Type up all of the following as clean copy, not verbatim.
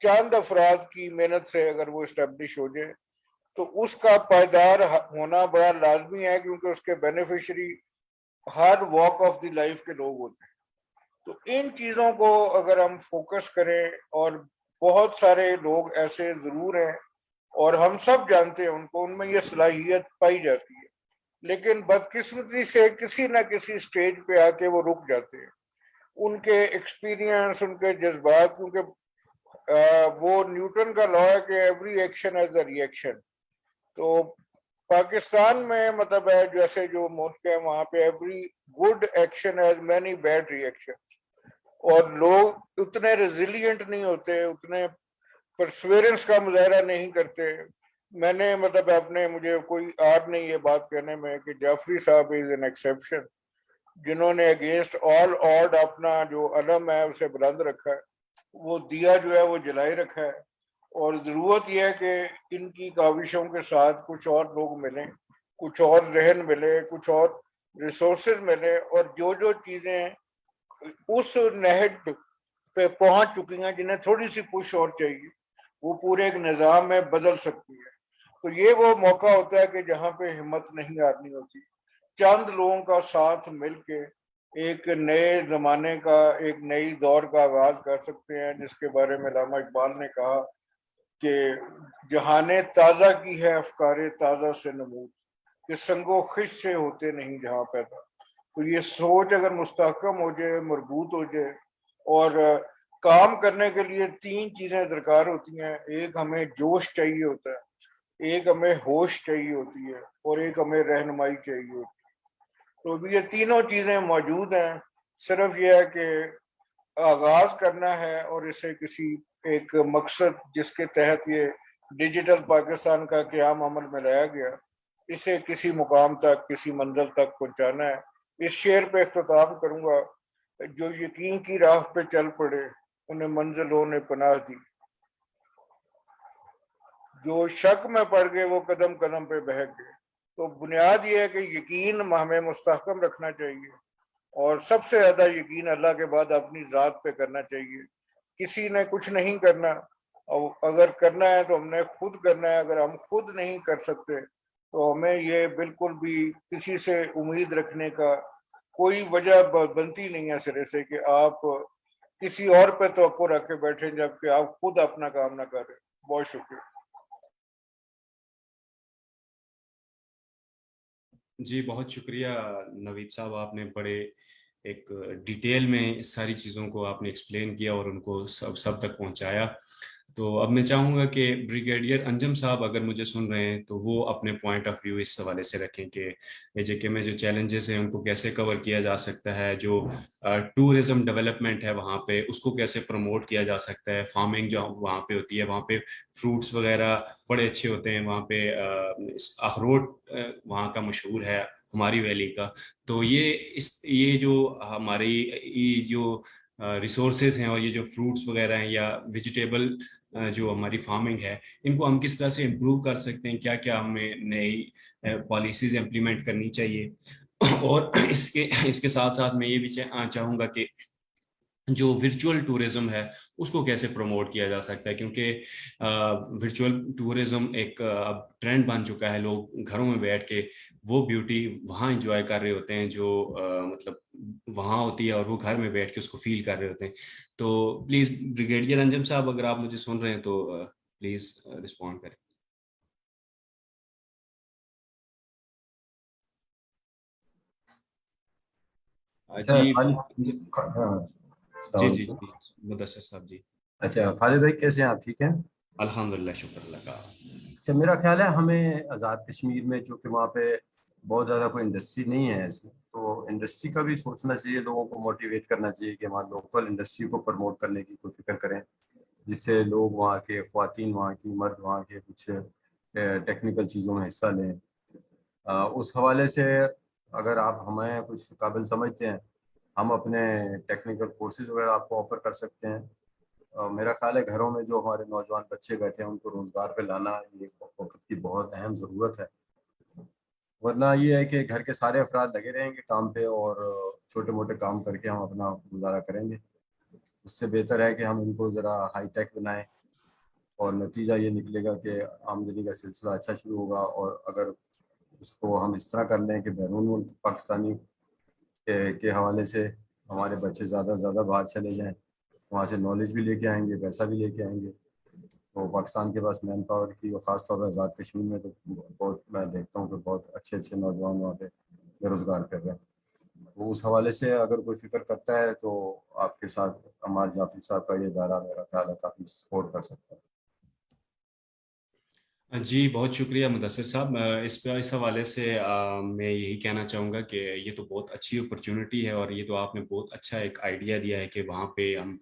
चंद अफराद की मेहनत से अगर वो इस्टेब्लिश हो जाए तो उसका पायदार होना बड़ा लाजमी है, क्योंकि उसके beneficiary her walk of the life के लोग होते हैं। तो इन चीज़ों को अगर हम फोकस करें, और बहुत सारे लोग ऐसे ज़रूर हैं और हम सब जानते हैं उनको, उनमें ये सलाहियत पाई जाती है, लेकिन बदकिस्मती से किसी ना किसी स्टेज पे आके वो रुक जाते हैं। उनके एक्सपीरियंस, उनके जज्बात, क्योंकि वो न्यूटन का लॉ है कि every action has a reaction. तो पाकिस्तान में मतलब है जैसे जो मुल्क है वहां पे every good action has many bad reaction, और लोग उतने रेजिलियंट नहीं होते, उतने परसवेरेंस का मुजाहरा नहीं करते। मैंने मतलब अपने, मुझे कोई आर नहीं ये बात कहने में कि जाफरी साहब इज एन एक्सेप्शन, जिन्होंने अगेंस्ट ऑल ऑड अपना जो अलम है उसे बुलंद रखा है, वो दिया जो है वो जलाए रखा है। और ज़रूरत यह है कि इनकी काविशों के साथ कुछ और लोग मिलें, कुछ और जहन मिले, कुछ और रिसोर्सेज मिले, और जो जो चीज़ें उस नहज पे पहुंच चुकी हैं जिन्हें थोड़ी सी पुश और चाहिए, वो पूरे एक निज़ाम में बदल सकती है। तो ये वो मौका होता है कि जहाँ पे हिम्मत नहीं हारनी होती, चंद लोगों का साथ मिलके एक नए जमाने का, एक नई दौर का आगाज कर सकते हैं, जिसके बारे में अल्लामा इकबाल ने कहा कि जहाने ताज़ा की है अफकारे ताज़ा से नमूद, कि संगो खिश से होते नहीं जहाँ पैदा। तो ये सोच अगर मुस्तहकम हो जाए, मजबूत हो जाए, और काम करने के लिए तीन चीज़ें दरकार होती हैं। एक हमें जोश चाहिए होता है, एक हमें होश चाहिए होती है, और एक हमें रहनुमाई चाहिए होती है। तो अभी ये तीनों चीज़ें मौजूद हैं, सिर्फ ये है कि आगाज करना है, और इसे किसी एक मकसद जिसके तहत ये डिजिटल पाकिस्तान का क़याम अमल में लाया गया, इसे किसी मुकाम तक, किसी मंजिल तक पहुंचाना है। इस शेर पे इख्तिताम करूंगा, जो यकीन की राह पे चल पड़े उन्हें मंजिलों ने पनाह दी, जो शक में पड़ गए वो कदम कदम पे बहक गए। तो बुनियाद ये है कि यकीन हमें मुस्तहकम रखना चाहिए, और सबसे ज्यादा यकीन अल्लाह के बाद अपनी ज़ात पे करना चाहिए। किसी ने कुछ नहीं करना, और अगर करना है तो हमने खुद करना है। अगर हम खुद नहीं कर सकते तो हमें ये बिल्कुल भी किसी से उम्मीद रखने का कोई वजह बनती नहीं है सिरे से, कि आप किसी और पे तवक्को रख के बैठे जबकि आप खुद अपना काम ना करें। बहुत शुक्रिया। जी बहुत शुक्रिया नवीद साहब, आपने बड़े एक डिटेल में सारी चीज़ों को आपने एक्सप्लेन किया और उनको सब तक पहुंचाया। तो अब मैं चाहूँगा कि ब्रिगेडियर अंजम साहब अगर मुझे सुन रहे हैं तो वो अपने पॉइंट ऑफ व्यू इस हवाले से रखें कि एजेके में जो चैलेंजेस हैं उनको कैसे कवर किया जा सकता है, जो टूरिज्म डेवलपमेंट है वहाँ पे उसको कैसे प्रमोट किया जा सकता है, फार्मिंग जो वहाँ पे होती है, वहाँ पे फ्रूट्स वगैरह बड़े अच्छे होते हैं, वहाँ पे अखरोट वहाँ का मशहूर है हमारी वैली का। तो ये जो हमारी ये जो रिसोर्सेज हैं और ये जो फ्रूट्स वगैरह हैं या वेजिटेबल जो हमारी फार्मिंग है, इनको हम किस तरह से इम्प्रूव कर सकते हैं, क्या क्या हमें नई पॉलिसीज इम्प्लीमेंट करनी चाहिए। और इसके इसके साथ साथ मैं ये भी चाहूँगा कि जो वर्चुअल टूरिज्म है उसको कैसे प्रमोट किया जा सकता है, क्योंकि वर्चुअल टूरिज्म एक अब ट्रेंड बन चुका है। लोग घरों में बैठ के वो ब्यूटी वहाँ एंजॉय कर रहे होते हैं जो मतलब वहाँ होती है, और वो घर में बैठ के उसको फील कर रहे होते हैं। तो प्लीज़ ब्रिगेडियर अंजम साहब अगर आप मुझे सुन रहे हैं तो प्लीज़ रिस्पॉन्ड करें। अच्छा जी खालिद, हाँ, जी अस्सलाम जी वालेकुम। जी मुदस्सिर साहब जी। अच्छा खालिद भाई कैसे हैं आप, ठीक हैं? अल्हम्दुलिल्लाह, शुक्र अल्लाह का। अच्छा मेरा ख्याल है हमें आज़ाद कश्मीर में, जो कि वहाँ पे बहुत ज़्यादा कोई इंडस्ट्री नहीं है ऐसे, तो इंडस्ट्री का भी सोचना चाहिए, लोगों को मोटिवेट करना चाहिए कि वहाँ लोकल इंडस्ट्री को प्रमोट करने की कोई फिक्र करें, जिससे लोग वहाँ के ख्वातीन, वहाँ की मर्द, वहाँ के कुछ टेक्निकल चीज़ों में हिस्सा लें। उस हवाले से अगर आप हमें कुछ काबिल समझते हैं, हम अपने टेक्निकल कोर्सेज वगैरह आपको ऑफर कर सकते हैं। मेरा ख्याल है घरों में जो हमारे नौजवान बच्चे बैठे हैं उनको रोज़गार पे लाना ये वक्त की बहुत अहम ज़रूरत है। वरना ये है कि घर के सारे अफराद लगे रहेंगे काम पे और छोटे मोटे काम करके हम अपना गुजारा करेंगे। उससे बेहतर है कि हम इनको ज़रा हाई टेक बनाएं, اور نتیجہ یہ نکلے گا کہ آمدنی کا سلسلہ اچھا شروع ہوگا. اور اگر اس کو ہم اس طرح کر لیں کہ بیرون ملک پاکستانی کے حوالے سے ہمارے بچے زیادہ سے زیادہ باہر چلے جائیں, وہاں سے نالج بھی لے کے آئیں گے, پیسہ بھی لے کے آئیں گے, تو پاکستان کے پاس مین پاور کی, اور خاص طور پر آزاد کشمیر میں تو بہت, میں دیکھتا ہوں کہ بہت اچھے اچھے نوجوان وہاں پہ بے روزگار کر رہے ہیں. وہ اس حوالے سے اگر کوئی فکر کرتا ہے تو آپ کے ساتھ عمار جعفری صاحب کا یہ ادارہ میرا خیال ہے کافی سپورٹ کر سکتا ہے. جی بہت شکریہ مدثر صاحب. اس حوالے سے میں یہی کہنا چاہوں گا کہ یہ تو بہت اچھی اپرچونٹی ہے, اور یہ تو آپ نے بہت اچھا ایک آئیڈیا دیا ہے کہ وہاں پہ ہم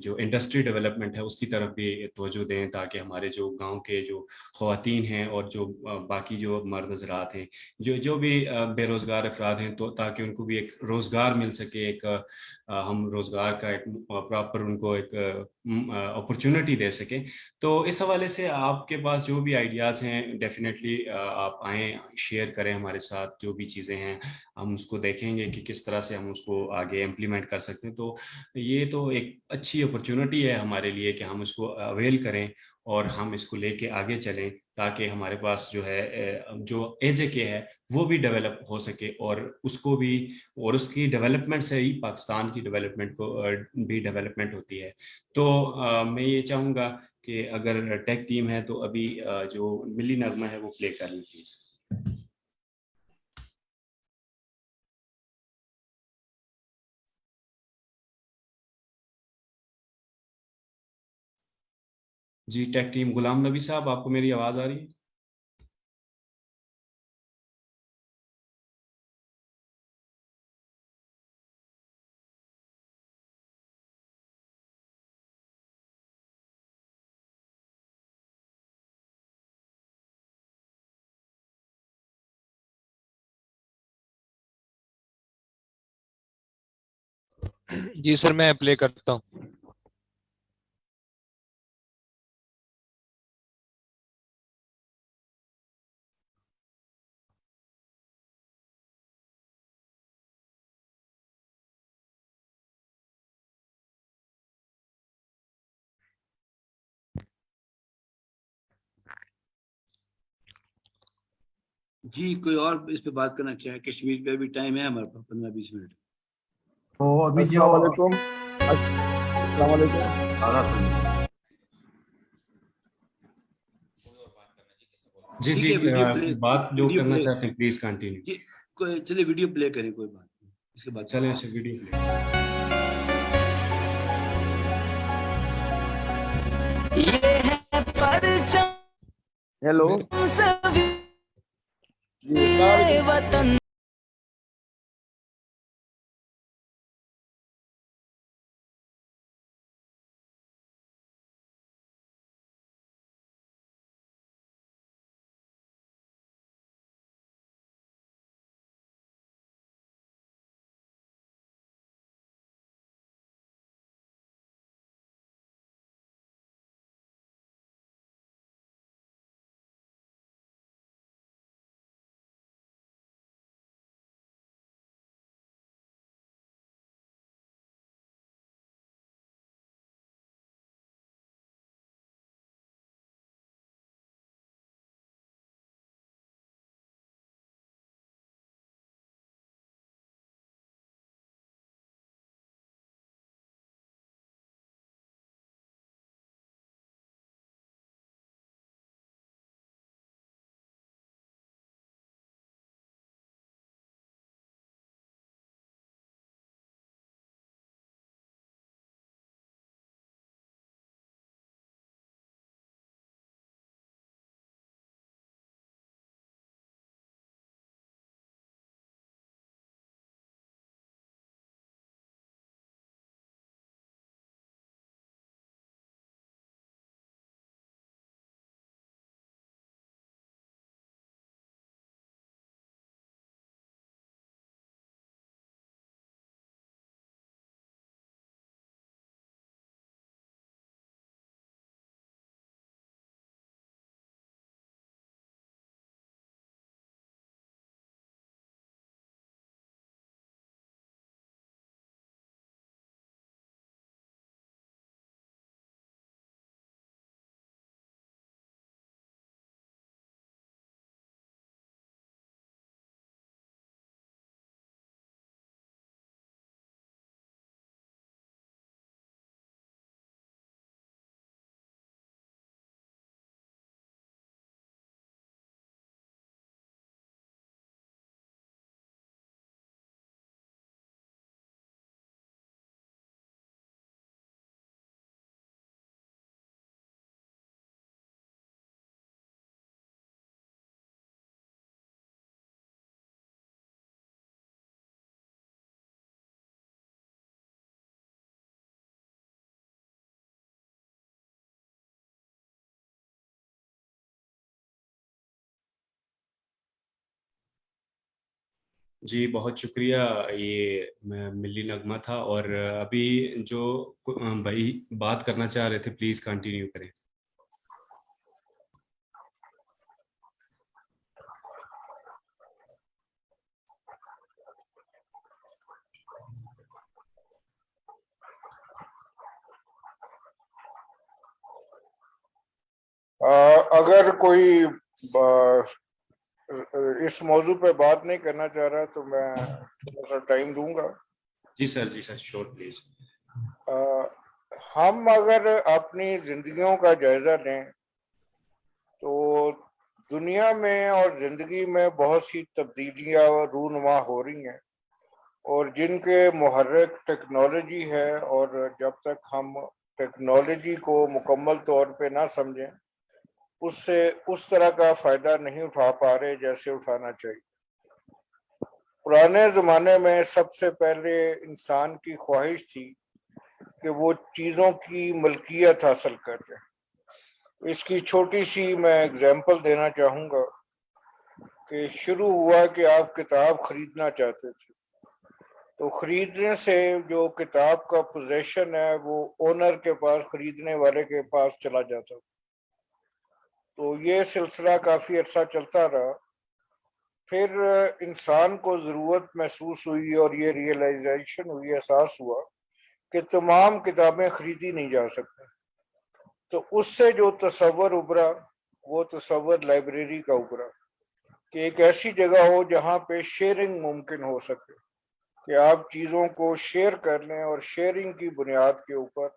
جو انڈسٹری ڈیولپمنٹ ہے اس کی طرف بھی توجہ دیں, تاکہ ہمارے جو گاؤں کے جو خواتین ہیں اور جو باقی جو مرد حضرات ہیں, جو بھی بے روزگار افراد ہیں, تو تاکہ ان کو بھی ایک روزگار مل سکے, ایک ہم روزگار کا ایک پراپر ان کو ایک اپرچونٹی دے سکیں. تو اس حوالے سے آپ کے پاس جو بھی آئیڈیاز ہیں ڈیفینیٹلی آپ آئیں, شیئر کریں ہمارے ساتھ, جو بھی چیزیں ہیں ہم اس کو دیکھیں گے کہ کس طرح سے ہم اس کو آگے امپلیمنٹ کر سکتے ہیں. تو یہ تو ایک اچھی اپرچونٹی ہے ہمارے لیے کہ ہم اس کو اویل کریں اور ہم اس کو لے کے آگے چلیں, تاکہ ہمارے پاس جو ہے جو ایج کے ہے وہ بھی ڈیولپ ہو سکے, اور اس کو بھی, اور اس کی ڈیولپمنٹ سے ہی پاکستان کی ڈیولپمنٹ کو بھی ڈیولپمنٹ ہوتی ہے. تو میں یہ چاہوں گا کہ اگر ٹیک ٹیم ہے تو ابھی جو ملی نغمہ ہے وہ پلے کر لیں please. G take team, Ghulam نبی صاحب آپ کو میری آواز آ رہی ہے؟ جی سر میں پلے کرتا ہوں. جی کوئی اور اس پہ بات کرنا چاہے؟ کشمیر پہ بھی ٹائم ہے ہمارے پاس 15-20 منٹ. تو ابھی السلام علیکم. السلام علیکم. جی ٹھیک جی, ہے ویڈیو پلے, بات جو ویڈیو کرنا پلے, چاہتے ہیں پلیز کنٹینیو. یہ چلیے ویڈیو پلے کریں, کوئی بات نہیں, اس کے بعد چلیں اسے ویڈیو پلے. ہیلو جی السلام علیکم. जी बहुत शुक्रिया, ये मिली नगमा था। और अभी जो भाई बात करना चाह रहे थे, प्लीज कंटिन्यू करें। अगर कोई इस मौजू पे बात नहीं करना चाह रहा तो मैं थोड़ा सा टाइम दूंगा। जी सर श्योर प्लीज। हम अगर अपनी जिंदगियों का जायजा लें तो दुनिया में और जिंदगी में बहुत सी तब्दीलियां रूनुमा हो रही हैं, और जिनके मुहर्रिक टेक्नोलॉजी है। और जब तक हम टेक्नोलॉजी को मुकम्मल तौर पे ना समझें, उससे उस तरह का फायदा नहीं उठा पा रहे जैसे उठाना चाहिए। पुराने जमाने में सबसे पहले इंसान की ख्वाहिश थी कि वो चीजों की मलकियत हासिल कर ले। इसकी छोटी सी मैं एग्जांपल देना चाहूंगा कि शुरू हुआ कि आप किताब खरीदना चाहते थे, तो खरीदने से जो किताब का पोजेशन है वो ओनर के पास, खरीदने वाले के पास चला जाता। तो ये सिलसिला काफी अर्सा चलता रहा। फिर इंसान को जरूरत महसूस हुई और ये रियलाइजेशन हुई, एहसास हुआ कि तमाम किताबें खरीदी नहीं जा सकती। तो उससे जो तस्वर उभरा वो तस्वर लाइब्रेरी का उभरा कि एक ऐसी जगह हो जहाँ पे शेयरिंग मुमकिन हो सके, कि आप चीज़ों को शेयर कर लें और शेयरिंग की बुनियाद के ऊपर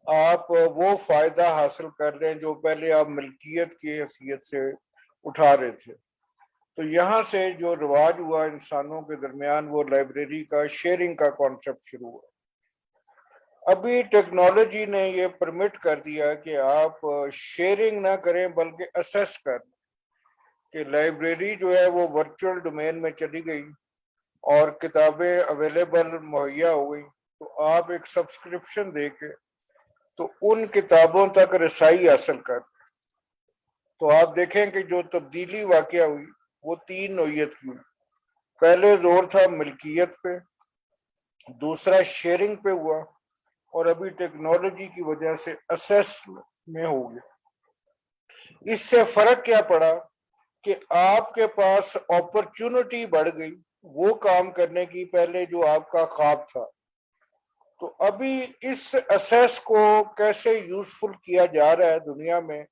आप वो फ़ायदा हासिल कर लें जो पहले आप मिल्कियत की हैसियत से उठा रहे थे। तो यहाँ से जो रिवाज हुआ इंसानों के दरमियान, वो लाइब्रेरी का, शेयरिंग का कॉन्सेप्ट शुरू हुआ। अभी टेक्नोलॉजी ने ये परमिट कर दिया कि आप शेयरिंग ना करें बल्कि असेस कर, कि लाइब्रेरी जो है वो वर्चुअल डोमेन में चली गई और किताबें अवेलेबल मुहैया हो गई। तो आप एक सब्सक्रिप्शन दे के तो उन किताबों तक रसाई हासिल कर। तो आप देखें कि जो तब्दीली वाकया हुई वो 3 नौयत की हुई। पहले जोर था मिल्कियत पे, दूसरा शेयरिंग पे हुआ, और अभी टेक्नोलॉजी की वजह से असेस में हो गया। इससे फर्क क्या पड़ा कि आपके पास अपॉर्चुनिटी बढ़ गई वो काम करने की पहले जो आपका ख्वाब था। तो अभी इस असेस को कैसे यूजफुल किया जा रहा है दुनिया में,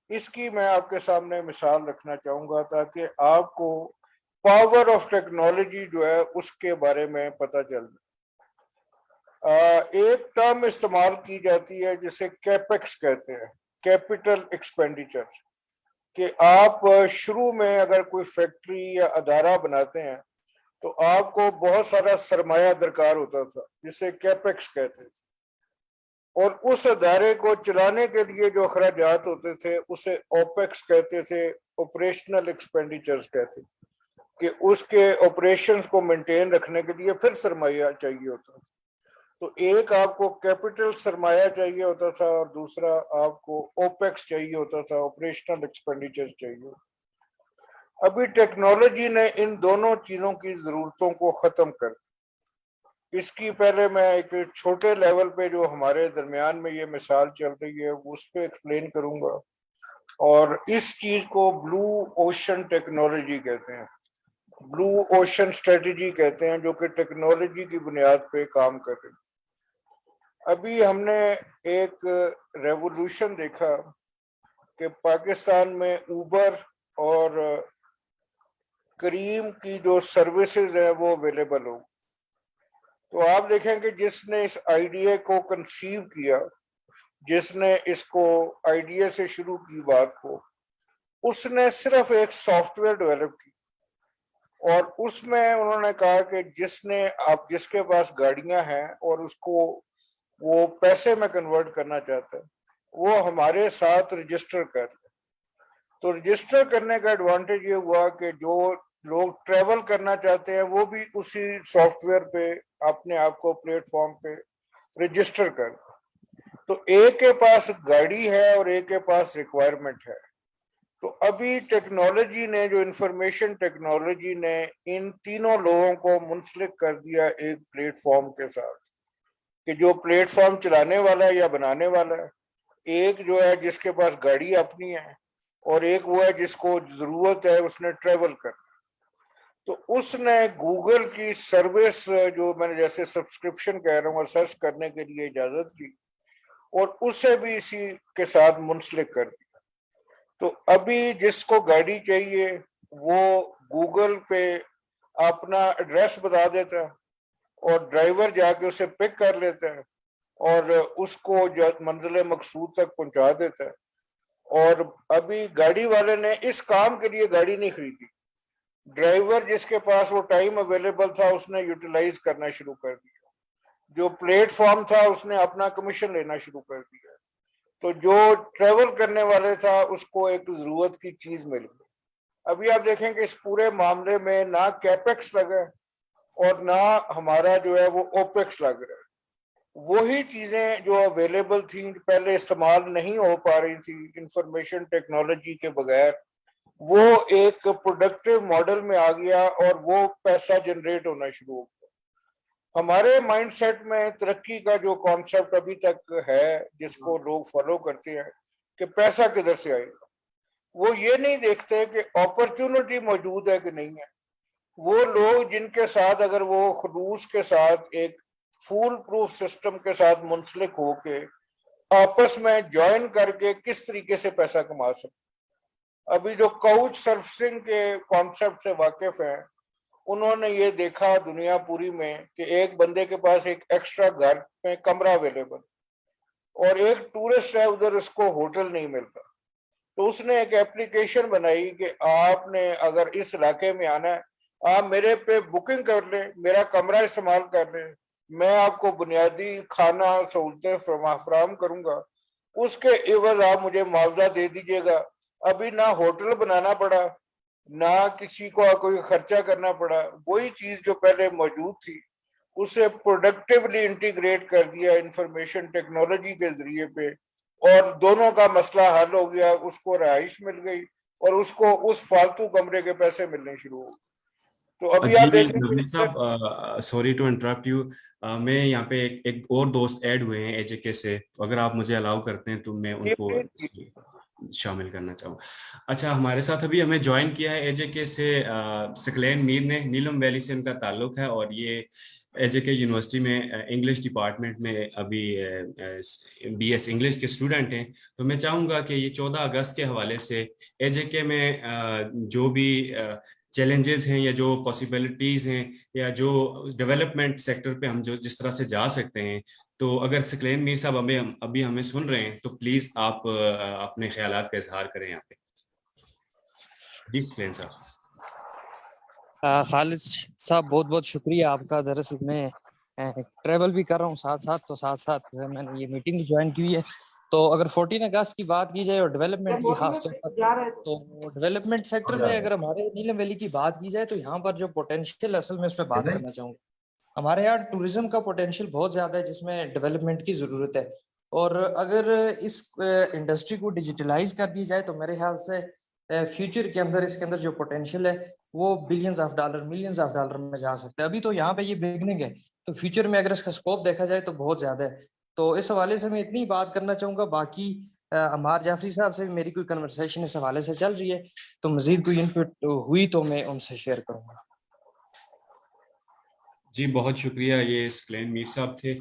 इसकी मैं आपके सामने मिसाल रखना चाहूंगा ताकि आपको पावर ऑफ टेक्नोलॉजी जो है उसके बारे में पता चल। एक टर्म इस्तेमाल की जाती है जिसे कैपेक्स कहते हैं, कैपिटल एक्सपेंडिचर, कि आप शुरू में अगर कोई फैक्ट्री या अदारा बनाते हैं तो आपको बहुत सारा सरमाया दरकार होता था जिसे कैपेक्स कहते थे, और उस अदारे को चलाने के लिए जो अखराजात होते थे उसे ओपेक्स कहते थे, ऑपरेशनल एक्सपेंडिचर्स कहते थे, कि उसके ऑपरेशंस को मेंटेन रखने के लिए फिर सरमाया चाहिए होता था। तो एक आपको कैपिटल सरमाया चाहिए होता था और दूसरा आपको ओपेक्स चाहिए होता था, ऑपरेशनल एक्सपेंडिचर्स चाहिए। अभी टेक्नोलॉजी ने इन दोनों चीजों की जरूरतों को खत्म कर। इसकी पहले मैं एक छोटे लेवल पे जो हमारे दरमियान में ये मिसाल चल रही है उस पर एक्सप्लेन करूंगा, और इस चीज को ब्लू ओशन टेक्नोलॉजी कहते हैं, ब्लू ओशन स्ट्रेटेजी कहते हैं, जो कि टेक्नोलॉजी की बुनियाद पे काम कर रही है। अभी हमने एक रेवोल्यूशन देखा कि पाकिस्तान में उबर और करीम की जो सर्विसेज है वो अवेलेबल हो। तो आप देखें कि जिसने इस आइडिया को कंसीव किया, जिसने इसको आइडिया से शुरू की बात को, उसने सिर्फ एक सॉफ्टवेयर डेवलप की, और उसमें उन्होंने कहा कि जिसके पास गाड़ियां हैं और उसको वो पैसे में कन्वर्ट करना चाहता है वो हमारे साथ रजिस्टर कर। तो रजिस्टर करने का एडवांटेज ये हुआ कि जो लोग ट्रेवल करना चाहते हैं वो भी उसी सॉफ्टवेयर पे अपने आप को प्लेटफॉर्म पे रजिस्टर कर। तो एक के पास गाड़ी है और एक के पास रिक्वायरमेंट है, तो अभी टेक्नोलॉजी ने, जो इंफॉर्मेशन टेक्नोलॉजी ने इन तीनों लोगों को मुंसलिक कर दिया एक प्लेटफॉर्म के साथ, कि जो प्लेटफॉर्म चलाने वाला है या बनाने वाला है, एक जो है जिसके पास गाड़ी अपनी है, और एक वो है जिसको जरूरत है उसने ट्रेवल करना। तो उसने गूगल की सर्विस, जो मैंने जैसे सब्सक्रिप्शन कह रहा हूँ, सर्च करने के लिए इजाजत दी, और उसे भी इसी के साथ मुंसलिक कर दिया। तो अभी जिसको गाड़ी चाहिए वो गूगल पे अपना एड्रेस बता देता है और ड्राइवर जाके उसे पिक कर लेता है और उसको जो मंजिल मकसूद तक पहुंचा देता है। और अभी गाड़ी वाले ने इस काम के लिए गाड़ी नहीं खरीदी, ड्राइवर जिसके पास वो टाइम अवेलेबल था उसने यूटिलाइज करना शुरू कर दिया, जो प्लेटफॉर्म था उसने अपना कमीशन लेना शुरू कर दिया, तो जो ट्रेवल करने वाले था उसको एक जरूरत की चीज मिल गई। अभी आप देखें कि इस पूरे मामले में ना कैपेक्स लगा और ना हमारा जो है वो ओपेक्स लग रहा है। वही चीजें जो अवेलेबल थी, पहले इस्तेमाल नहीं हो पा रही थी इंफॉर्मेशन टेक्नोलॉजी के बगैर, वो एक प्रोडक्टिव मॉडल में आ गया और वो पैसा जनरेट होना शुरू हो गया। हमारे माइंडसेट में तरक्की का जो कॉन्सेप्ट अभी तक है, जिसको लोग फॉलो करते हैं कि पैसा किधर से आएगा, वो ये नहीं देखते कि अपॉर्चुनिटी मौजूद है कि नहीं है। वो लोग जिनके साथ अगर वो खुलूस के साथ एक फूल प्रूफ सिस्टम के साथ मुंसलिक होके आपस में ज्वाइन करके किस तरीके से पैसा कमा सकते। अभी जो काउच सर्फिंग के कॉन्सेप्ट से वाकिफ है, उन्होंने ये देखा दुनिया पूरी में कि एक बंदे के पास एक एक्स्ट्रा घर में कमरा अवेलेबल और एक टूरिस्ट है उधर, उसको होटल नहीं मिलता, तो उसने एक एप्लीकेशन बनाई कि आपने अगर इस इलाके में आना है, आप मेरे पे बुकिंग कर लें, मेरा कमरा इस्तेमाल कर लें, मैं आपको बुनियादी खाना सहूलतें फराहम करूंगा, उसके एवज आप मुझे मुआवजा दे दीजिएगा। अभी ना होटल बनाना पड़ा, ना किसी को कोई खर्चा करना पड़ा, वही चीज जो पहले मौजूद थी उसे प्रोडक्टिवली इंटीग्रेट कर दिया इंफॉर्मेशन टेक्नोलॉजी के जरिए पे, और दोनों का मसला हल हो गया, उसको रहाइश मिल गई और उसको उस फालतू कमरे के पैसे मिलने शुरू हो गए। तो अभी आप जी देखें नवनीत साहब, सॉरी टू इंटरप्ट यू, मैं यहाँ पे एक और दोस्त ऐड हुए हैं एजेके से, अगर आप मुझे अलाउ करते हैं तो मैं उनको शामिल करना चाहूँ। अच्छा, हमारे साथ अभी हमें ज्वाइन किया है एजेके से सकलैन मीर ने, नीलम वैली से उनका ताल्लुक है, और ये एजेके यूनिवर्सिटी में इंग्लिश डिपार्टमेंट में अभी BS इंग्लिश के स्टूडेंट हैं। तो मैं चाहूँगा कि ये 14 अगस्त के हवाले से एजेके में जो भी चैलेंजेस हैं या जो पॉसिबिलिटीज हैं या जो डेवलपमेंट सेक्टर पे हम जो जिस तरह से जा सकते हैं, तो अगर सकलैन मीर साहब अभी हमें सुन रहे हैं तो प्लीज आप अपने ख्यालात का इजहार करें यहाँ पे। जी सकलैन साहब। खालिद साहब बहुत बहुत शुक्रिया आपका। दरअसल मैं ट्रैवल भी कर रहा हूँ साथ साथ मैंने ये मीटिंग भी ज्वाइन की हुई है। तो अगर 14 अगस्त की बात की जाए और डेवलपमेंट की खास तौर पर, तो डेवलपमेंट सेक्टर में अगर हमारे नीलम वैली की बात की जाए तो यहाँ पर जो पोटेंशियल, असल में इस पर बात करना चाहूँगा। हमारे यहाँ टूरिज्म का पोटेंशियल बहुत ज्यादा है जिसमें डेवलपमेंट की जरूरत है, और अगर इस इंडस्ट्री को डिजिटलाइज कर दी जाए तो मेरे ख्याल से फ्यूचर के अंदर इसके अंदर जो पोटेंशियल है वो billions of dollar, millions of dollar में जा सकता है। अभी तो यहाँ पे ये बिगनिंग है, तो फ्यूचर में अगर इसका स्कोप देखा जाए तो बहुत ज्यादा है। तो इस हवाले से मैं इतनी बात करना चाहूंगा। बाकी अम्मार जाफरी साहब से भी मेरी कोई कन्वर्सेशन इस हवाले से चल रही है, तो मजीद कोई इनपुट हुई तो मैं उनसे शेयर करूंगा। जी बहुत शुक्रिया, ये सकलैन मीर साहब थे।